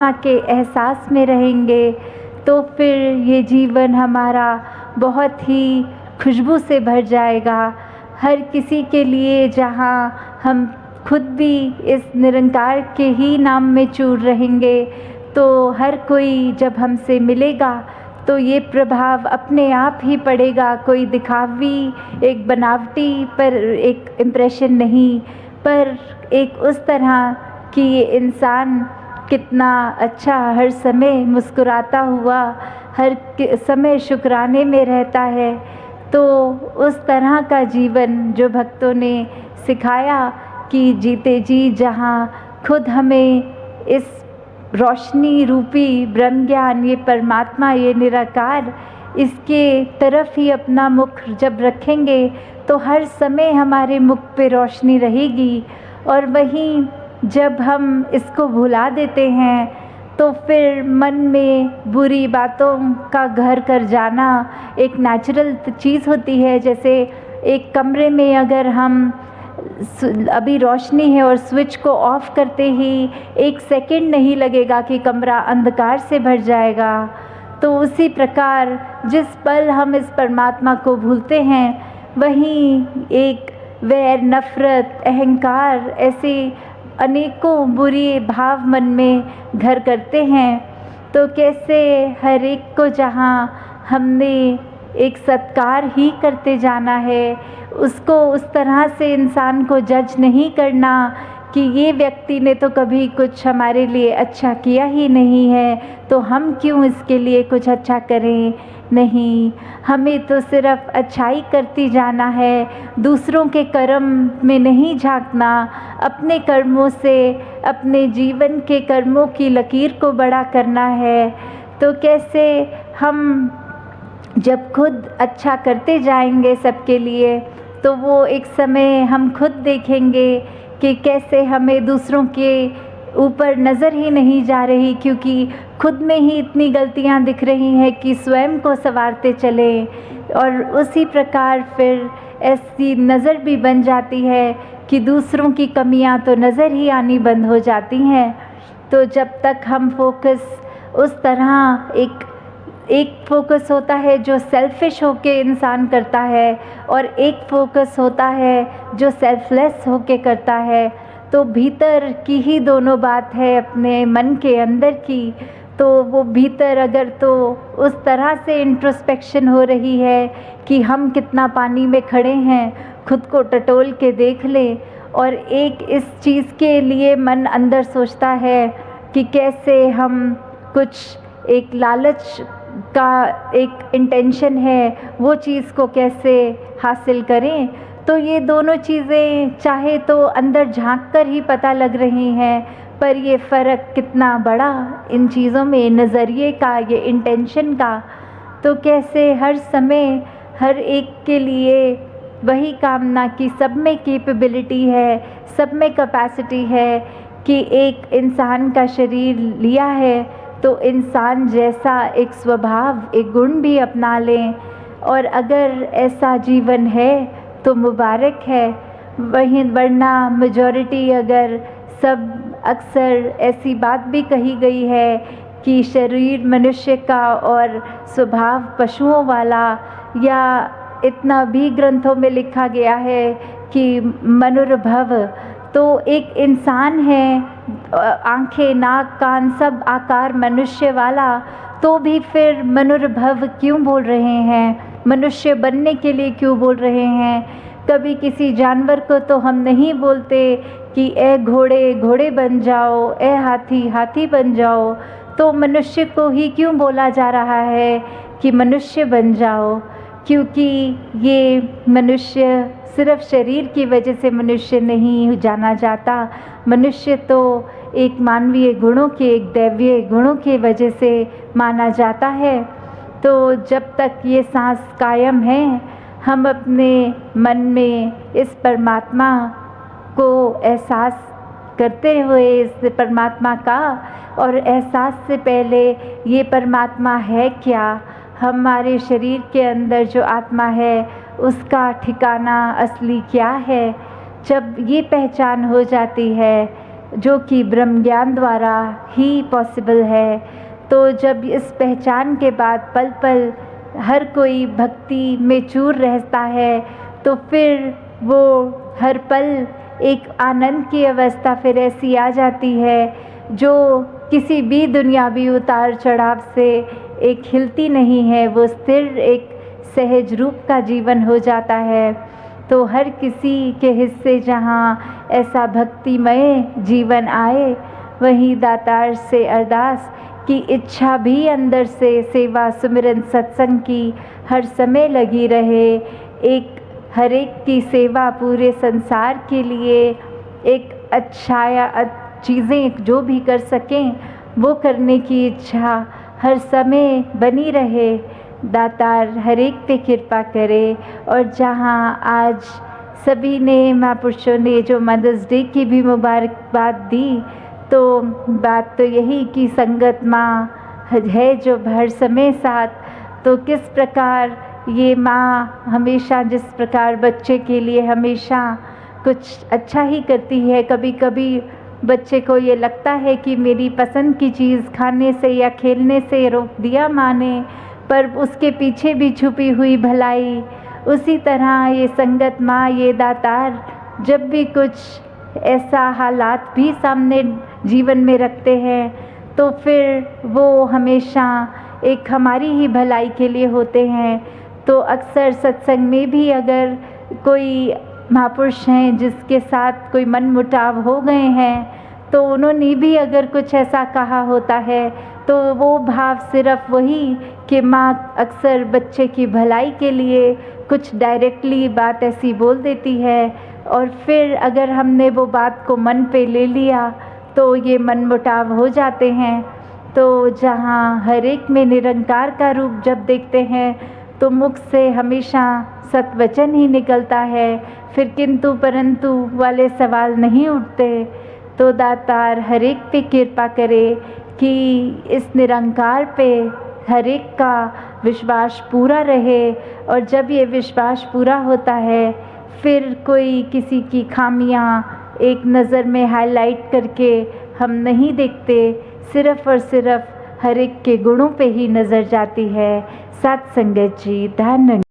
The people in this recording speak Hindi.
के एहसास में रहेंगे, तो फिर ये जीवन हमारा बहुत ही खुशबू से भर जाएगा। हर किसी के लिए जहाँ हम खुद भी इस निरंकार के ही नाम में चूर रहेंगे, तो हर कोई जब हमसे मिलेगा तो ये प्रभाव अपने आप ही पड़ेगा। कोई दिखावी, एक बनावटी पर एक इम्प्रेशन नहीं, पर एक उस तरह कि ये इंसान कितना अच्छा हर समय मुस्कुराता हुआ हर समय शुक्राने में रहता है। तो उस तरह का जीवन जो भक्तों ने सिखाया कि जीते जी जहाँ खुद हमें इस रोशनी रूपी ब्रह्म ज्ञान, ये परमात्मा, ये निराकार, इसके तरफ ही अपना मुख जब रखेंगे तो हर समय हमारे मुख पे रोशनी रहेगी। और वहीं जब हम इसको भुला देते हैं तो फिर मन में बुरी बातों का घर कर जाना एक नेचुरल चीज़ होती है। जैसे एक कमरे में अगर हम अभी रोशनी है और स्विच को ऑफ करते ही 1 सेकंड नहीं लगेगा कि कमरा अंधकार से भर जाएगा। तो उसी प्रकार जिस पल हम इस परमात्मा को भूलते हैं, वहीं एक वैर, नफ़रत, अहंकार, ऐसे अनेकों बुरे भाव मन में घर करते हैं। तो कैसे हर एक को जहाँ हमने एक सत्कार ही करते जाना है, उसको उस तरह से इंसान को जज नहीं करना कि ये व्यक्ति ने तो कभी कुछ हमारे लिए अच्छा किया ही नहीं है, तो हम क्यों इसके लिए कुछ अच्छा करें। नहीं, हमें तो सिर्फ अच्छाई करती जाना है, दूसरों के कर्म में नहीं झांकना। अपने कर्मों से अपने जीवन के कर्मों की लकीर को बड़ा करना है। तो कैसे हम जब खुद अच्छा करते जाएंगे सबके लिए, तो वो एक समय हम खुद देखेंगे कि कैसे हमें दूसरों के ऊपर नज़र ही नहीं जा रही, क्योंकि खुद में ही इतनी गलतियां दिख रही हैं कि स्वयं को संवारते चलें। और उसी प्रकार फिर ऐसी नज़र भी बन जाती है कि दूसरों की कमियां तो नज़र ही आनी बंद हो जाती हैं। तो जब तक हम फोकस उस तरह एक फोकस होता है जो सेल्फिश होके इंसान करता है, और एक फोकस होता है जो सेल्फलेस होके करता है। तो भीतर की ही दोनों बात है, अपने मन के अंदर की। तो वो भीतर अगर तो उस तरह से इंट्रोस्पेक्शन हो रही है कि हम कितना पानी में खड़े हैं, खुद को टटोल के देख लें। और एक इस चीज़ के लिए मन अंदर सोचता है कि कैसे हम कुछ एक लालच का एक इंटेंशन है, वो चीज़ को कैसे हासिल करें। तो ये दोनों चीज़ें चाहे तो अंदर झांक कर ही पता लग रही हैं, पर ये फ़र्क कितना बड़ा इन चीज़ों में, नज़रिए का, ये इंटेंशन का। तो कैसे हर समय हर एक के लिए वही कामना कि सब में कैपेबिलिटी है, सब में कैपेसिटी है कि एक इंसान का शरीर लिया है तो इंसान जैसा एक स्वभाव, एक गुण भी अपना लें। और अगर ऐसा जीवन है तो मुबारक है, वहीं वरना मेजॉरिटी अगर सब, अक्सर ऐसी बात भी कही गई है कि शरीर मनुष्य का और स्वभाव पशुओं वाला, या इतना भी ग्रंथों में लिखा गया है कि मनुर्भव। तो एक इंसान है, आंखें, नाक, कान सब आकार मनुष्य वाला, तो भी फिर मनुर्भव क्यों बोल रहे हैं, मनुष्य बनने के लिए क्यों बोल रहे हैं। कभी किसी जानवर को तो हम नहीं बोलते कि ए घोड़े घोड़े बन जाओ, ए हाथी हाथी बन जाओ। तो मनुष्य को ही क्यों बोला जा रहा है कि मनुष्य बन जाओ, क्योंकि ये मनुष्य सिर्फ शरीर की वजह से मनुष्य नहीं जाना जाता। मनुष्य तो एक मानवीय गुणों के, एक दैवीय गुणों के वजह से माना जाता है। तो जब तक ये सांस कायम है, हम अपने मन में इस परमात्मा को एहसास करते हुए, इस परमात्मा का, और एहसास से पहले ये परमात्मा है क्या, हमारे शरीर के अंदर जो आत्मा है उसका ठिकाना असली क्या है, जब ये पहचान हो जाती है जो कि ब्रह्म ज्ञान द्वारा ही पॉसिबल है। तो जब इस पहचान के बाद पल पल हर कोई भक्ति में चूर रहता है, तो फिर वो हर पल एक आनंद की अवस्था फिर ऐसी आ जाती है जो किसी भी दुनियावी उतार चढ़ाव से एक हिलती नहीं है, वो स्थिर एक सहज रूप का जीवन हो जाता है। तो हर किसी के हिस्से जहाँ ऐसा भक्तिमय जीवन आए, वहीं दातार से अरदास की इच्छा भी अंदर से सेवा सिमरन सत्संग की हर समय लगी रहे। एक हर एक की सेवा पूरे संसार के लिए एक अच्छा या चीज़ें जो भी कर सकें वो करने की इच्छा हर समय बनी रहे। दातार हर एक पे कृपा करे। और जहाँ आज सभी ने महापुरुषों ने जो मदर्स डे की भी मुबारकबाद दी, तो बात तो यही कि संगत माँ है जो हर समय साथ, तो किस प्रकार ये माँ हमेशा जिस प्रकार बच्चे के लिए हमेशा कुछ अच्छा ही करती है। कभी कभी बच्चे को ये लगता है कि मेरी पसंद की चीज़ खाने से या खेलने से रोक दिया माँ ने, पर उसके पीछे भी छुपी हुई भलाई। उसी तरह ये संगत माँ, ये दातार जब भी कुछ ऐसा हालात भी सामने जीवन में रखते हैं, तो फिर वो हमेशा एक हमारी ही भलाई के लिए होते हैं। तो अक्सर सत्संग में भी अगर कोई महापुरुष हैं जिसके साथ कोई मनमुटाव हो गए हैं, तो उन्होंने भी अगर कुछ ऐसा कहा होता है, तो वो भाव सिर्फ वही कि माँ अक्सर बच्चे की भलाई के लिए कुछ डायरेक्टली बात ऐसी बोल देती है, और फिर अगर हमने वो बात को मन पे ले लिया तो ये मनमुटाव हो जाते हैं। तो जहाँ हर एक में निरंकार का रूप जब देखते हैं, तो मुख से हमेशा सत्वचन ही निकलता है, फिर किंतु परंतु वाले सवाल नहीं उठते। तो दातार हर एक पे कृपा करे कि इस निरंकार पे हर एक का विश्वास पूरा रहे। और जब ये विश्वास पूरा होता है, फिर कोई किसी की खामियां एक नज़र में हाईलाइट करके हम नहीं देखते, सिर्फ़ और सिर्फ हर एक के गुणों पे ही नज़र जाती है। साथ संगत जी, धन्यवाद।